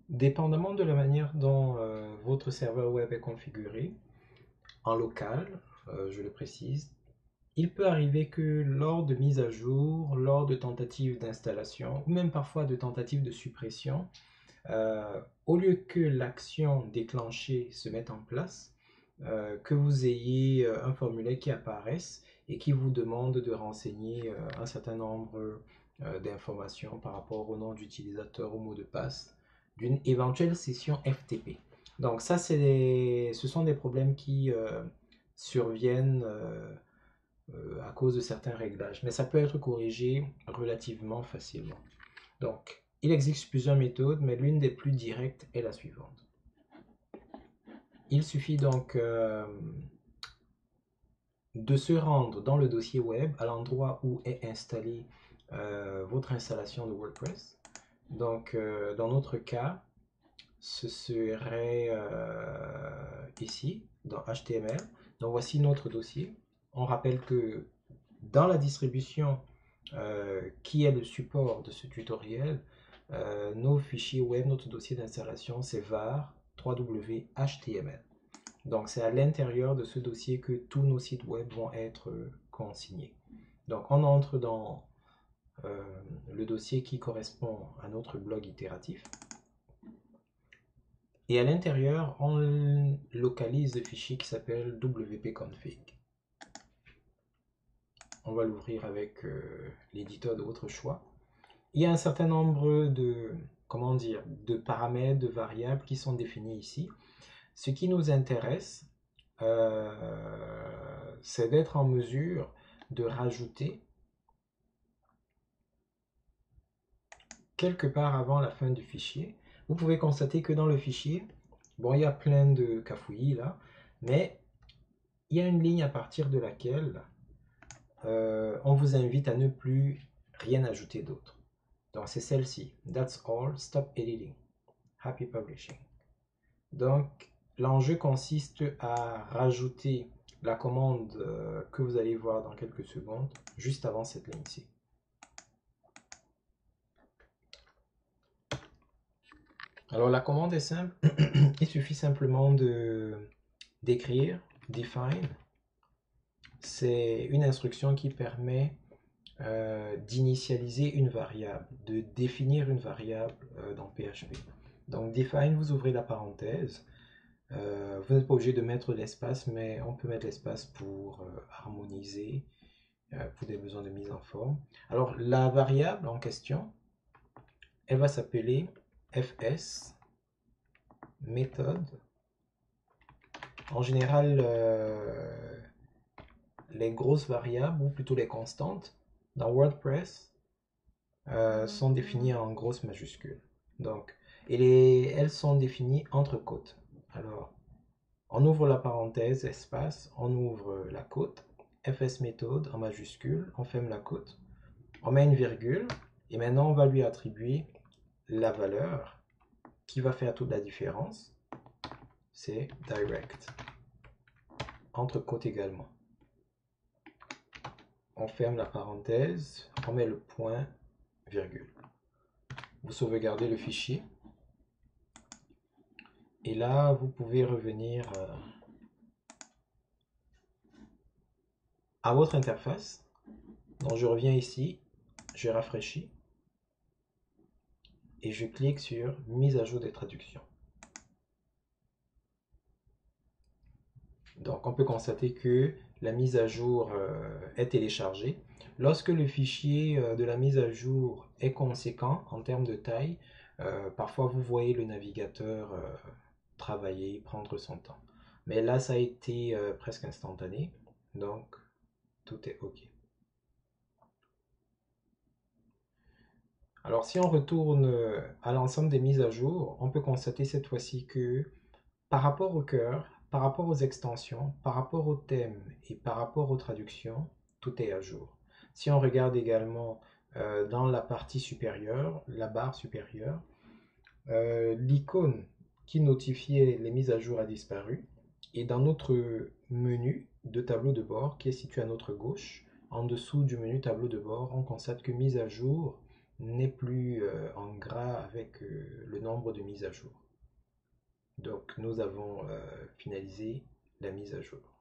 Dépendamment de la manière dont votre serveur web est configuré, en local, je le précise, il peut arriver que lors de mises à jour, lors de tentatives d'installation, ou même parfois de tentatives de suppression, au lieu que l'action déclenchée se mette en place, que vous ayez un formulaire qui apparaisse et qui vous demande de renseigner un certain nombre d'informations par rapport au nom d'utilisateur, au mot de passe d'une éventuelle session FTP. Donc ça, ce sont des problèmes qui surviennent à cause de certains réglages, mais ça peut être corrigé relativement facilement. Donc, il existe plusieurs méthodes, mais l'une des plus directes est la suivante. Il suffit donc de se rendre dans le dossier web à l'endroit où est installée votre installation de WordPress. Donc, dans notre cas, ce serait ici, dans HTML. Donc, voici notre dossier. On rappelle que dans la distribution qui est le support de ce tutoriel, nos fichiers web, notre dossier d'installation, c'est var 3w html. Donc, c'est à l'intérieur de ce dossier que tous nos sites web vont être consignés. Donc, on entre dans le dossier qui correspond à notre blog itératif. Et à l'intérieur, on localise le fichier qui s'appelle wp-config. On va l'ouvrir avec l'éditeur de votre choix. Il y a un certain nombre de, comment dire, de paramètres, de variables qui sont définis ici. Ce qui nous intéresse, c'est d'être en mesure de rajouter quelque part avant la fin du fichier. Vous pouvez constater que dans le fichier, bon, il y a plein de cafouillis là, mais il y a une ligne à partir de laquelle on vous invite à ne plus rien ajouter d'autre. Donc c'est celle-ci. That's all, stop editing. Happy publishing. Donc l'enjeu consiste à rajouter la commande que vous allez voir dans quelques secondes, juste avant cette ligne-ci. Alors la commande est simple, il suffit simplement d'écrire define. C'est une instruction qui permet d'initialiser une variable, de définir une variable dans PHP. Donc define, vous ouvrez la parenthèse. Vous n'êtes pas obligé de mettre l'espace, mais on peut mettre l'espace pour harmoniser, pour des besoins de mise en forme. Alors la variable en question, elle va s'appeler fs méthode. En général, les grosses variables, ou plutôt les constantes, dans WordPress, sont définies en grosses majuscules. Donc, elles sont définies entre côtes. Alors, on ouvre la parenthèse, espace, on ouvre la côte, fs méthode en majuscule, on ferme la côte, on met une virgule, et maintenant on va lui attribuer la valeur qui va faire toute la différence. C'est direct. Entre côtes également. On ferme la parenthèse, on met le point, virgule. Vous sauvegardez le fichier. Et là, vous pouvez revenir à votre interface. Donc, je reviens ici, je rafraîchis et je clique sur mise à jour des traductions. Donc, on peut constater que la mise à jour est téléchargée. Lorsque le fichier de la mise à jour est conséquent en termes de taille, parfois vous voyez le navigateur travailler, prendre son temps. Mais là, ça a été presque instantané, donc tout est OK. Alors, si on retourne à l'ensemble des mises à jour, on peut constater cette fois-ci que par rapport au cœur, par rapport aux extensions, par rapport au thème et par rapport aux traductions, tout est à jour. Si on regarde également dans la partie supérieure, la barre supérieure, l'icône qui notifiait les mises à jour a disparu. Et dans notre menu de tableau de bord qui est situé à notre gauche, en dessous du menu tableau de bord, on constate que mise à jour n'est plus en gras avec le nombre de mises à jour. Donc nous avons finalisé la mise à jour.